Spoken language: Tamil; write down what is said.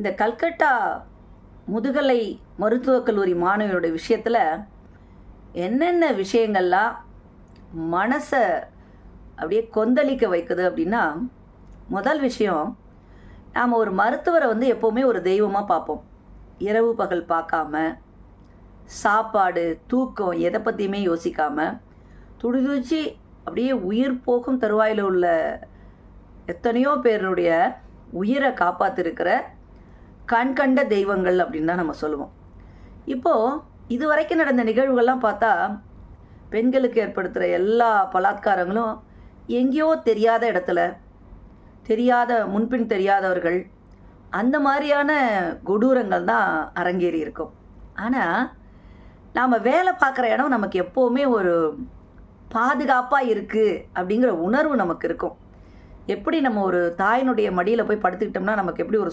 இந்த கல்கட்டா முதுகலை மருத்துவக் கல்லூரி மாணவியோட விஷயத்தில் என்னென்ன விஷயங்கள்லாம் மனசை அப்படியே கொந்தளிக்க வைக்குது அப்படின்னா, முதல் விஷயம், நாம் ஒரு மருத்துவரை எப்போவுமே ஒரு தெய்வமாக பார்ப்போம். இரவு பகல் பார்க்காம, சாப்பாடு, தூக்கம் எதை பற்றியுமே யோசிக்காமல், துடிதுடிச்சு அப்படியே உயிர் போகும் தருவாயில் உள்ள எத்தனையோ பேருடைய உயிரை காப்பாற்றிருக்கிற கண்கண்ட தெய்வங்கள் அப்படின்னு தான் நம்ம சொல்லுவோம். இப்போது இதுவரைக்கும் நடந்த நிகழ்வுகள்லாம் பார்த்தா, பெண்களுக்கு ஏற்படுத்துகிற எல்லா பலாத்காரங்களும் எங்கேயோ தெரியாத இடத்துல, தெரியாத முன்பின் தெரியாதவர்கள், அந்த மாதிரியான கொடூரங்கள் தான் அரங்கேறி இருக்கும். ஆனால் நாம் வேலை பார்க்குற இடம் நமக்கு எப்போவுமே ஒரு பாதுகாப்பாக இருக்குது அப்படிங்கிற உணர்வு நமக்கு இருக்கும். எப்படி நம்ம ஒரு தாயினுடைய மடியில் போய் படுத்துக்கிட்டோம்னா நமக்கு எப்படி ஒரு